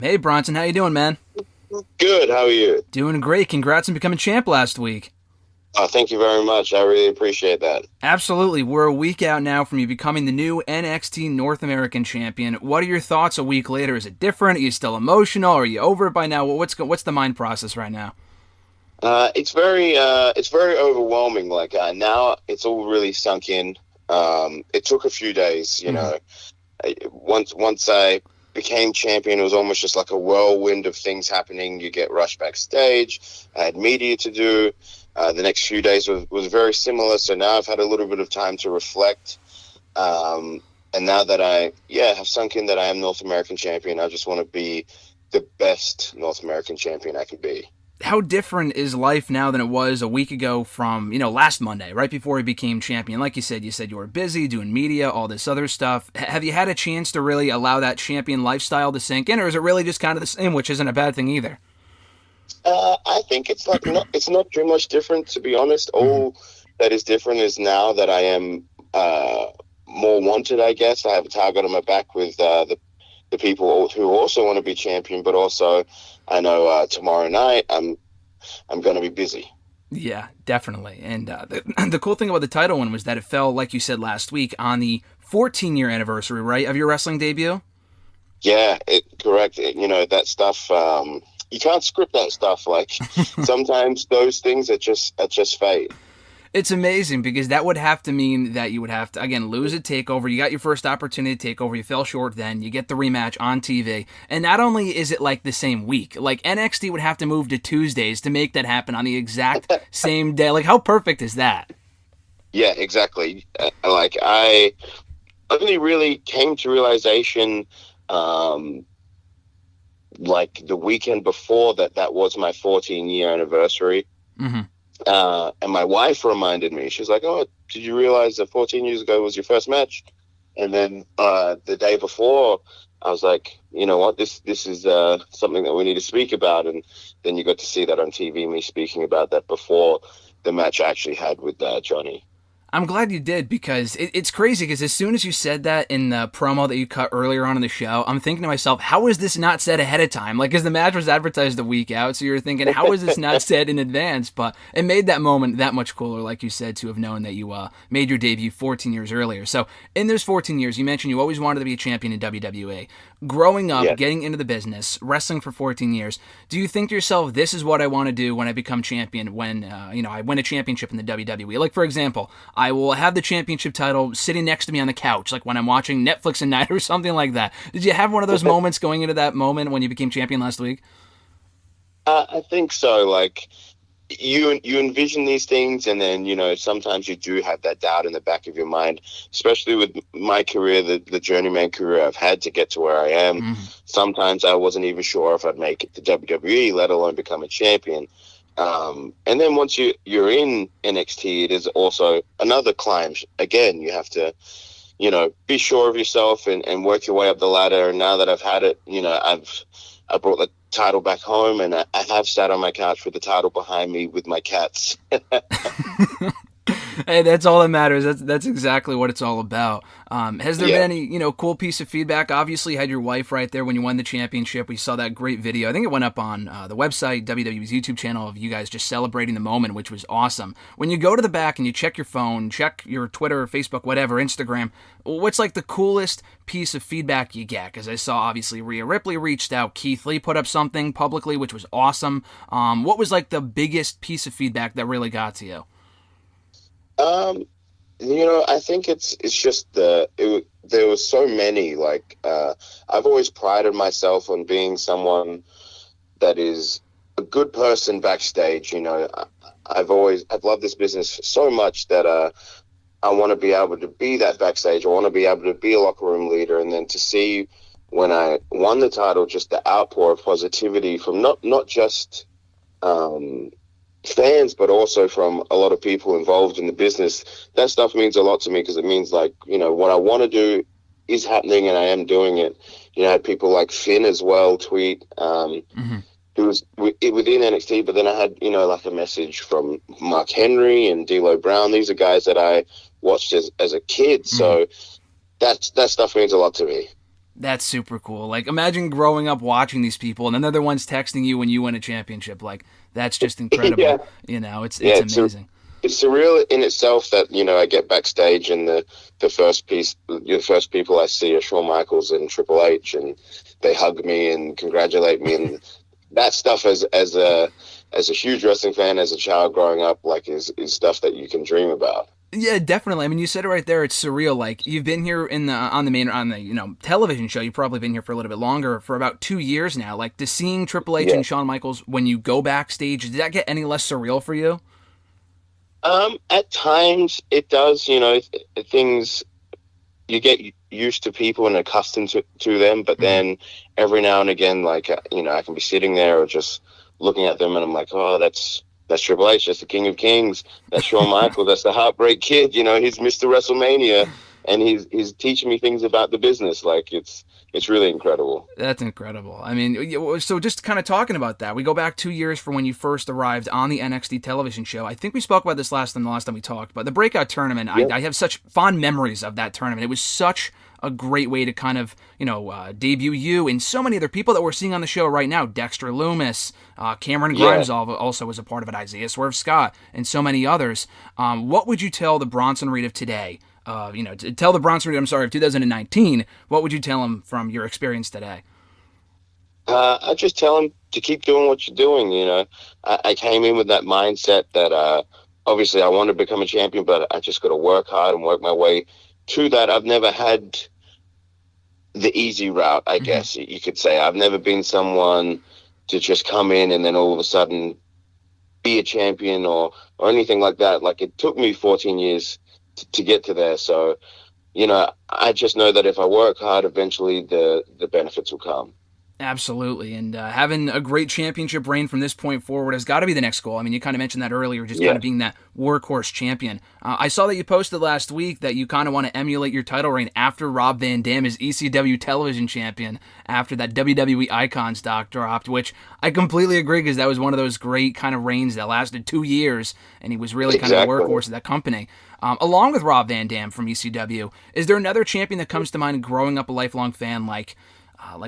Hey Bronson, how you doing, man? Good. How are you? Doing great. Congrats on becoming champ last week. Thank you very much. I really appreciate that. Absolutely. We're a week out now from you becoming the new NXT North American champion. What are your thoughts a week later? Is it different? Are you still emotional? Are you over it by now? What's the mind process right now? It's very overwhelming. Now, it's all really sunk in. It took a few days. Mm-hmm. Once I became champion, it was almost just like a whirlwind of things happening. You get rushed backstage. I had media to do. The next few days was very similar. So now I've had a little bit of time to reflect. And now that have sunk in that I am North American champion, I just want to be the best North American champion I can be. How different is life now than it was a week ago from, last Monday, right before he became champion? Like you said you were busy doing media, all this other stuff. Have you had a chance to really allow that champion lifestyle to sink in, or is it really just kind of the same, which isn't a bad thing either? I think it's not too much different, to be honest. Mm-hmm. All that is different is now that I am more wanted. I guess I have a target on my back with the people who also want to be champion, but also I know tomorrow night I'm going to be busy. Yeah, definitely. And the cool thing about the title one was that it fell, like you said last week, on the 14-year anniversary, right, of your wrestling debut? Yeah, correct. That stuff. You can't script that stuff. Like sometimes those things are just fate. It's amazing because that would have to mean that you would have to, again, lose a takeover. You got your first opportunity to take over. You fell short then. You get the rematch on TV. And not only is it like the same week, like NXT would have to move to Tuesdays to make that happen on the exact same day. Like, how perfect is that? Yeah, exactly. I only really came to realization um, like the weekend before that was my 14-year anniversary. Mm-hmm. And my wife reminded me. She's like, "Oh, did you realize that 14 years ago was your first match?" And then the day before, I was like, "You know what? This is something that we need to speak about." And then you got to see that on TV, me speaking about that before the match I actually had with Johnny. I'm glad you did because it's crazy because as soon as you said that in the promo that you cut earlier on in the show, I'm thinking to myself, how is this not said ahead of time? Like, because the match was advertised a week out, so you're thinking, how is this not said in advance? But it made that moment that much cooler, like you said, to have known that you made your debut 14 years earlier. So in those 14 years, you mentioned you always wanted to be a champion in WWE. Growing up, Yeah. getting into the business, wrestling for 14 years, do you think to yourself, this is what I want to do when I become champion, when, I win a championship in the WWE? Like, for example, I will have the championship title sitting next to me on the couch, like when I'm watching Netflix at night or something like that. Did you have one of those moments going into that moment when you became champion last week? I think so. Like you envision these things, and then sometimes you do have that doubt in the back of your mind, especially with my career, the journeyman career I've had to get to where I am. Mm-hmm. Sometimes I wasn't even sure if I'd make it to WWE, let alone become a champion. And then once you're in NXT, it is also another climb. Again, you have to be sure of yourself and work your way up the ladder. And now that I've had it, I brought the title back home, and I have sat on my couch with the title behind me with my cats. Hey, that's all that matters. That's exactly what it's all about. Has there been Yeah. any cool piece of feedback? Obviously, you had your wife right there when you won the championship. We saw that great video. I think it went up on the website, WWE's YouTube channel, of you guys just celebrating the moment, which was awesome. When you go to the back and you check your phone, check your Twitter, Facebook, whatever, Instagram, what's like the coolest piece of feedback you get? Because I saw obviously Rhea Ripley reached out, Keith Lee put up something publicly, which was awesome. What was like the biggest piece of feedback that really got to you? Um, I think it's just there was so many. I've always prided myself on being someone that is a good person backstage. I've loved this business so much that I want to be able to be that backstage. I want to be able to be a locker room leader, and then to see when I won the title, just the outpour of positivity from not just um, fans, but also from a lot of people involved in the business. That stuff means a lot to me because it means what I want to do is happening and I am doing it. I had people like Finn as well tweet. Mm-hmm. Who was within NXT, but then I had, like a message from Mark Henry and D'Lo Brown. These are guys that I watched as a kid. Mm-hmm. So that stuff means a lot to me. That's super cool. Like, imagine growing up watching these people, and then they're the ones texting you when you win a championship. Like, that's just incredible. Yeah, You know, it's yeah. amazing. It's surreal in itself that I get backstage and the first people I see are Shawn Michaels and Triple H, and they hug me and congratulate me, and that stuff as a huge wrestling fan as a child growing up, like is stuff that you can dream about. Yeah, definitely. I mean, you said it right there. It's surreal. Like, you've been here on the television show. You've probably been here for a little bit longer, for about 2 years now. Like, to seeing Triple H Yeah. and Shawn Michaels when you go backstage, did that get any less surreal for you? At times it does. Things you get used to people and accustomed to them, but Mm-hmm. then every now and again, like I can be sitting there or just looking at them, and I'm like, oh, that's Triple H, that's the King of Kings, that's Shawn Michaels, that's the Heartbreak Kid. He's Mr. WrestleMania, and he's teaching me things about the business. Like it's really incredible. That's incredible. I mean, so just kind of talking about that, we go back 2 years from when you first arrived on the NXT television show. I think we spoke about this the last time we talked, but the breakout tournament, Yeah, I have such fond memories of that tournament. It was such a great way to kind of, debut you and so many other people that we're seeing on the show right now. Dexter Loomis, Cameron yeah. Grimes also was a part of it, Isaiah Swerve Scott, and so many others. What would you tell the Bronson Reed of today? To tell the Bronson Reed, I'm sorry, of 2019, what would you tell him from your experience today? I just tell him to keep doing what you're doing. I came in with that mindset that obviously I want to become a champion, but I just got to work hard and work my way to that. I've never had the easy route, I Mm-hmm. guess you could say. I've never been someone to just come in and then all of a sudden be a champion or anything like that. Like, it took me 14 years to get to there. So, I just know that if I work hard, eventually the benefits will come. Absolutely, and having a great championship reign from this point forward has got to be the next goal. I mean, you kind of mentioned that earlier, just kind Yeah. of being that workhorse champion. I saw that you posted last week that you kind of want to emulate your title reign after Rob Van Dam is ECW television champion after that WWE Icons doc dropped, which I completely agree, because that was one of those great kind of reigns that lasted 2 years, and he was really kind of the Exactly. workhorse of that company. Along with Rob Van Dam from ECW, is there another champion that comes to mind growing up a lifelong fan, like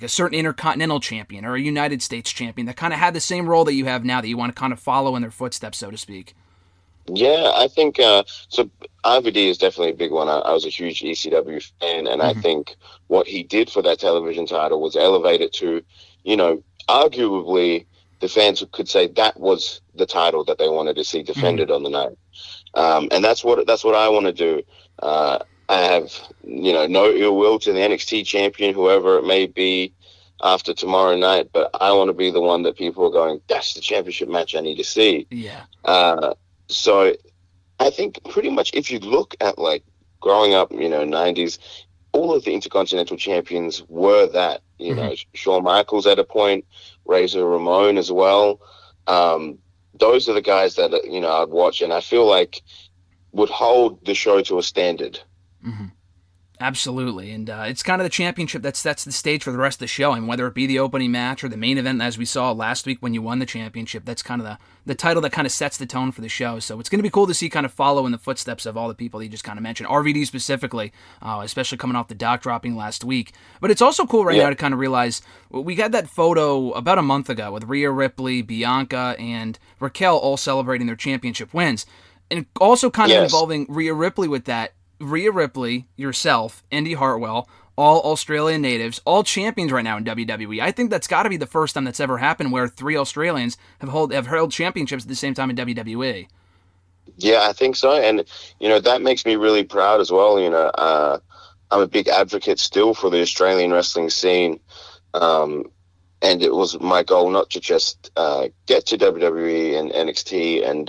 a certain intercontinental champion or a United States champion that kind of had the same role that you have now, that you want to kind of follow in their footsteps, so to speak? Yeah, I think so. RVD is definitely a big one. I was a huge ECW fan, and I Mm-hmm. think what he did for that television title was elevate it to, arguably the fans could say that was the title that they wanted to see Mm-hmm. defended on the night. And that's what I want to do. I have no ill will to the NXT champion, whoever it may be, after tomorrow night. But I want to be the one that people are going, that's the championship match I need to see. Yeah. So I think pretty much if you look at like growing up, 90s, all of the Intercontinental champions were that. Mm-hmm. Shawn Michaels at a point, Razor Ramon as well. Those are the guys that I'd watch, and I feel like would hold the show to a standard. Mm-hmm. Absolutely, and it's kind of the championship that sets the stage for the rest of the show. And whether it be the opening match or the main event, as we saw last week when you won the championship, that's kind of the title that kind of sets the tone for the show. So it's going to be cool to see kind of follow in the footsteps of all the people that you just kind of mentioned, RVD specifically, especially coming off the doc dropping last week. But it's also cool right now to kind of realize we got that photo about a month ago with Rhea Ripley, Bianca, and Raquel all celebrating their championship wins, and also kind of Yes. involving Rhea Ripley with that. Rhea Ripley, yourself, Indy Hartwell, all Australian natives, all champions right now in WWE. I think that's got to be the first time that's ever happened where three Australians have held championships at the same time in WWE. Yeah, I think so. And, that makes me really proud as well. I'm a big advocate still for the Australian wrestling scene. And it was my goal not to just get to WWE and NXT and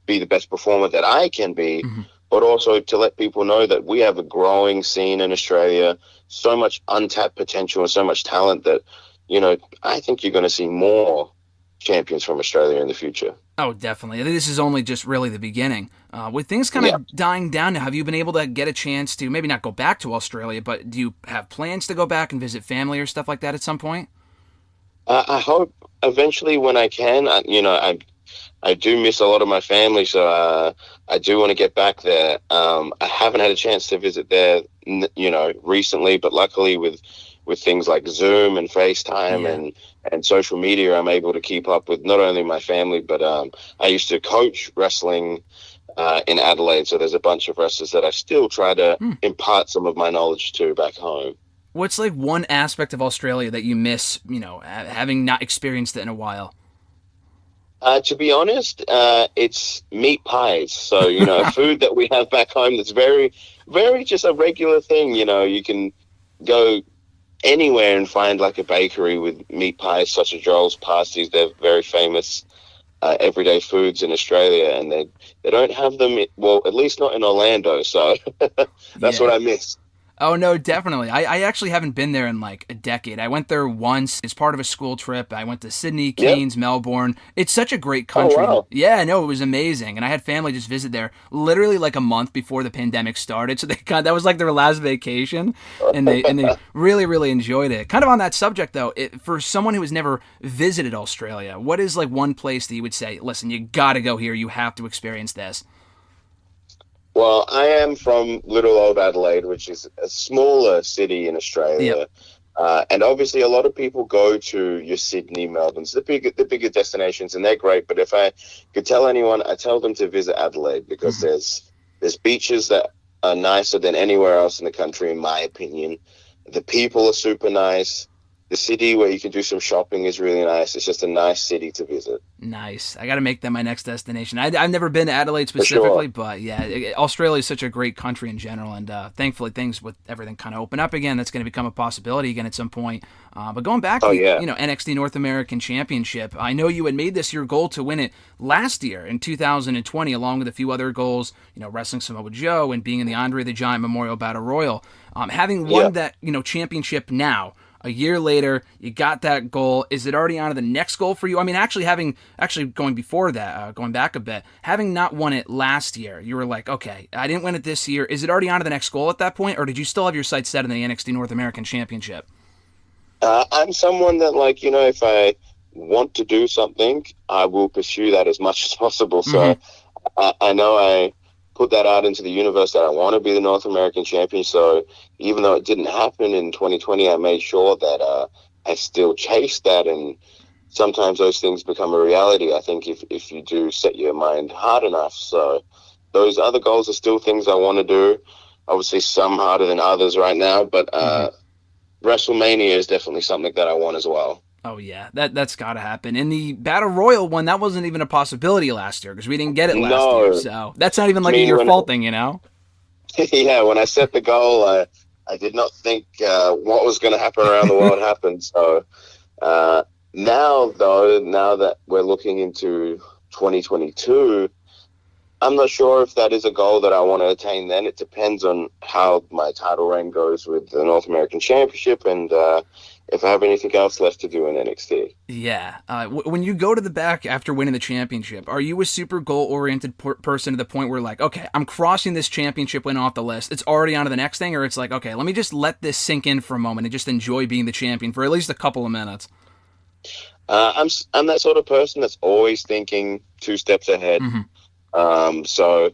be the best performer that I can be, Mm-hmm. but also to let people know that we have a growing scene in Australia, so much untapped potential and so much talent that, I think you're going to see more champions from Australia in the future. Oh, definitely. This is only just really the beginning. With things kind of dying down now, have you been able to get a chance to maybe not go back to Australia, but do you have plans to go back and visit family or stuff like that at some point? I hope eventually when I can. I do miss a lot of my family, so I do want to get back there. I haven't had a chance to visit there, recently, but luckily with with things like Zoom and FaceTime and social media, I'm able to keep up with not only my family, but I used to coach wrestling in Adelaide. So there's a bunch of wrestlers that I still try to impart some of my knowledge to back home. What's like one aspect of Australia that you miss, having not experienced it in a while? To be honest, it's meat pies. So, food that we have back home that's very, very just a regular thing. You can go anywhere and find like a bakery with meat pies, such as Joel's pasties. They're very famous everyday foods in Australia, and they don't have them, well, at least not in Orlando. So that's what I miss. Oh, no, definitely. I actually haven't been there in like a decade. I went there once as part of a school trip. I went to Sydney, Cairns, Melbourne. It's such a great country. Oh, wow. Yeah, no, it was amazing. And I had family just visit there literally like a month before the pandemic started. So that was like their last vacation, and they really, really enjoyed it. Kind of on that subject, though, for someone who has never visited Australia, what is like one place that you would say, listen, you got to go here. You have to experience this? Well, I am from little old Adelaide, which is a smaller city in Australia. Yep. And obviously a lot of people go to your Sydney, Melbourne's, the bigger destinations, and they're great. But if I could tell anyone, I tell them to visit Adelaide because there's beaches that are nicer than anywhere else in the country, in my opinion. The people are super nice. The city where you can do some shopping is really nice. It's just a nice city to visit. Nice. I got to make that my next destination. I've never been to Adelaide specifically, but yeah, Australia is such a great country in general, and thankfully things with everything kind of open up again. That's going to become a possibility again at some point. But going back to NXT North American Championship, I know you had made this your goal to win it last year in 2020, along with a few other goals, wrestling Samoa Joe and being in the Andre the Giant Memorial Battle Royal. Having won that championship now, a year later, you got that goal. Is it already on to the next goal for you? I mean, actually going before that, going back a bit, having not won it last year, you were like, okay, I didn't win it this year. Is it already on to the next goal at that point, or did you still have your sights set on the NXT North American Championship? I'm someone that, if I want to do something, I will pursue that as much as possible. So I know I put that out into the universe that I want to be the North American champion. So even though it didn't happen in 2020, I made sure that I still chased that. And sometimes those things become a reality, I think, if you do set your mind hard enough. So those other goals are still things I want to do. Obviously, some harder than others right now, but WrestleMania is definitely something that I want as well. Oh, yeah, that's got to happen. And the Battle Royal one, that wasn't even a possibility last year because we didn't get it last year. So that's not even like your fault thing, Yeah, when I set the goal, I did not think what was going to happen around the world happened. So now that we're looking into 2022, I'm not sure if that is a goal that I want to attain then. It depends on how my title reign goes with the North American Championship and if I have anything else left to do in NXT. Yeah. When you go to the back after winning the championship, are you a super goal-oriented person to the point where, like, okay, I'm crossing this championship win off the list, it's already on to the next thing, or it's like, okay, let me just let this sink in for a moment and just enjoy being the champion for at least a couple of minutes? I'm that sort of person that's always thinking 2 steps ahead. So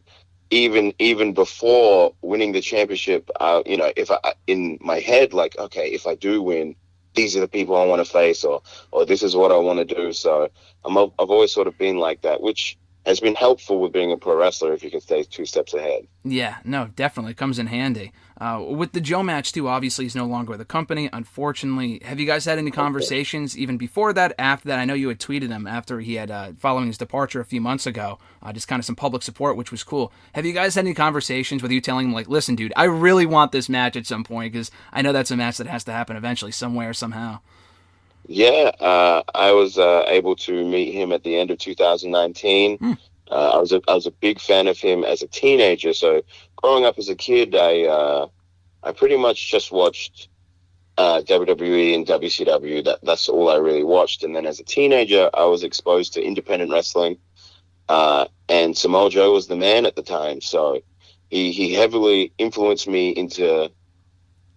even before winning the championship, if I in my head, like, okay, if I do win, these are the people I want to face, or this is what I want to do. So I've always sort of been like that, which has been helpful with being a pro wrestler if you can stay 2 steps ahead. Yeah, no, definitely comes in handy. With the Joe match, too, obviously he's no longer with the company, unfortunately. Have you guys had any conversations even before that, after that? I know you had tweeted him after he had, following his departure a few months ago, just kind of some public support, which was cool. Have you guys had any conversations with you telling him, like, listen, dude, I really want this match at some point, because I know that's a match that has to happen eventually, somewhere, somehow. Yeah, I was able to meet him at the end of 2019. I was a big fan of him as a teenager. So growing up as a kid, I pretty much just watched WWE and WCW. That's all I really watched. And then as a teenager, I was exposed to independent wrestling, and Samoa Joe was the man at the time. So he heavily influenced me into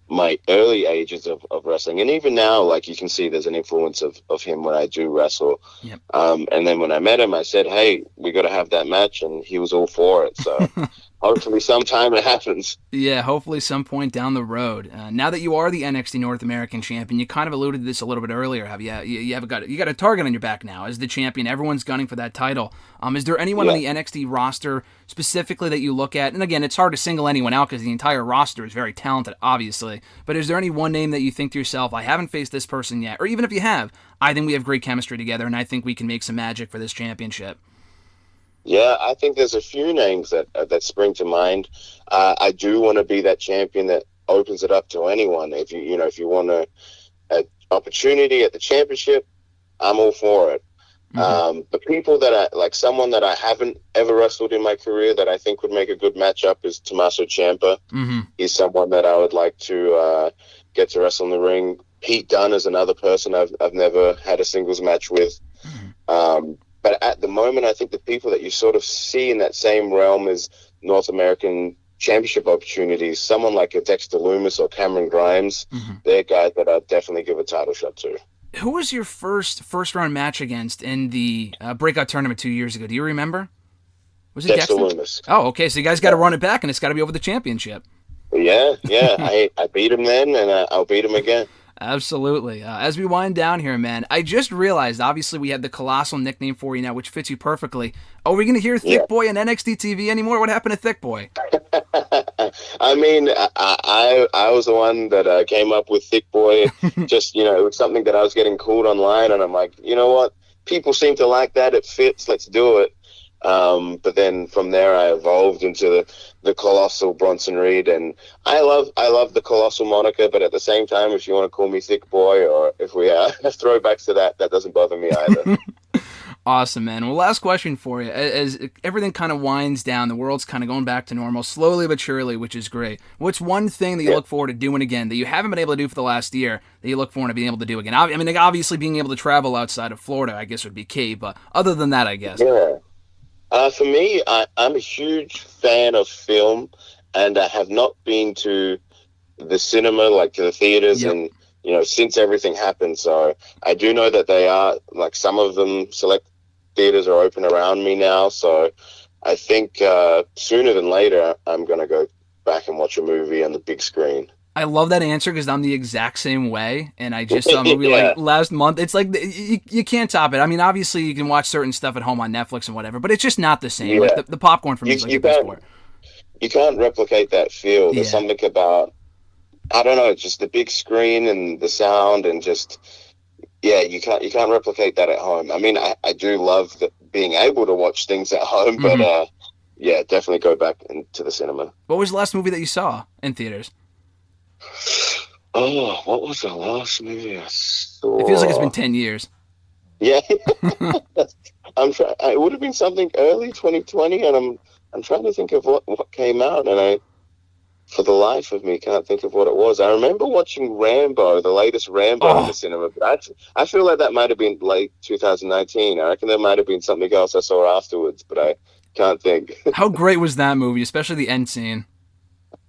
my early ages of wrestling. And even now, like, you can see there's an influence of him when I do wrestle. Yep. And then when I met him, I said, hey, we got to have that match. And he was all for it. So hopefully sometime it happens. Yeah, hopefully some point down the road. Now that you are the NXT North American champion, you kind of alluded to this a little bit earlier. Have you? You have got a target on your back now as the champion. Everyone's gunning for that title. Is there anyone on Yeah. the NXT roster specifically that you look at? And again, it's hard to single anyone out because the entire roster is very talented, obviously. But is there any one name that you think to yourself, I haven't faced this person yet, or even if you have, I think we have great chemistry together, and I think we can make some magic for this championship? Yeah, I think there's a few names that spring to mind. I do want to be that champion that opens it up to anyone. If you want an opportunity at the championship, I'm all for it. The people that I like, someone that I haven't ever wrestled in my career that I think would make a good matchup is Tommaso Ciampa. He's someone that I would like to get to wrestle in the ring. Pete Dunne is another person I've never had a singles match with. But at the moment, I think the people that you sort of see in that same realm as North American championship opportunities, someone like a Dexter Lumis or Cameron Grimes, they're guys that I'd definitely give a title shot to. Who was your first round match against in the breakout tournament 2 years ago? Do you remember? Was it Dexter Dexter? Lumis. Oh, okay. So you guys got to run it back, and it's got to be over the championship. Yeah. I beat him then, and I'll beat him again. Absolutely. As we wind down here, man, I just realized, obviously, we have the Colossal nickname for you now, which fits you perfectly. Are we going to hear Thick Boy on NXT TV anymore? What happened to Thick Boy? I mean, I was the one that came up with Thick Boy. Just, it was something that I was getting called online, and I'm like, you know what? People seem to like that. It fits. Let's do it. But then from there, I evolved into the Colossal Bronson Reed, and I love the Colossal moniker. But at the same time, if you want to call me Thick Boy, or if we throwbacks to that doesn't bother me either. Awesome, man. Well, last question for you. As everything kind of winds down, the world's kind of going back to normal, slowly but surely, which is great. What's one thing that you look forward to doing again that you haven't been able to do for the last year that you look forward to being able to do again? I mean, obviously, being able to travel outside of Florida, I guess, would be key. But other than that, I guess. Yeah. For me, I'm a huge fan of film, and I have not been to the cinema, like to the theaters, and since everything happened. So I do know that they are, like, some of them, select theaters are open around me now. So I think sooner than later, I'm going to go back and watch a movie on the big screen. I love that answer because I'm the exact same way, and I just saw a movie like last month. It's like you can't top it. I mean, obviously you can watch certain stuff at home on Netflix and whatever, but it's just not the same. Yeah. Like the popcorn for me is like the best part. You can't replicate that feel. There's something about, I don't know, just the big screen and the sound and just, you can't replicate that at home. I mean, I do love being able to watch things at home, but definitely go back into the cinema. What was the last movie that you saw in theaters? Oh, what was the last movie I saw? It feels like it's been 10 years. Yeah. It would have been something early 2020, and I'm trying to think of what came out, and I, for the life of me, can't think of what it was. I remember watching Rambo, the latest Rambo in the cinema, but I feel like that might have been late 2019. I reckon there might have been something else I saw afterwards, but I can't think. How great was that movie, especially the end scene?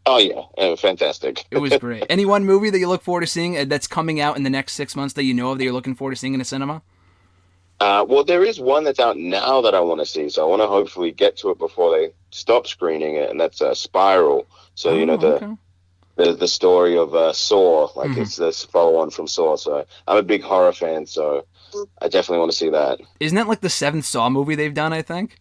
Oh, yeah, fantastic. It was great. Any one movie that you look forward to seeing that's coming out in the next 6 months that you know of that you're looking forward to seeing in a cinema? Well, there is one that's out now that I want to see, so I want to hopefully get to it before they stop screening it, and that's Spiral. So, the story of Saw, like it's this follow-on from Saw, so I'm a big horror fan, so I definitely want to see that. Isn't that like the 7th Saw movie they've done, I think?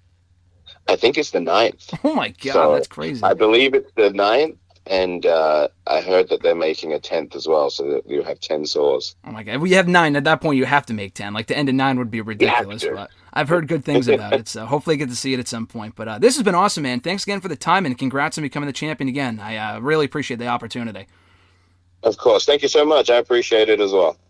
I think it's the 9th. Oh my God, so that's crazy. I believe it's the 9th, and I heard that they're making a 10th as well, so that you have 10 Saws. Oh my God, well, you have 9. At that point, you have to make 10. Like, the end of 9 would be ridiculous, but I've heard good things about it, so hopefully I get to see it at some point. But this has been awesome, man. Thanks again for the time, and congrats on becoming the champion again. I really appreciate the opportunity. Of course. Thank you so much. I appreciate it as well.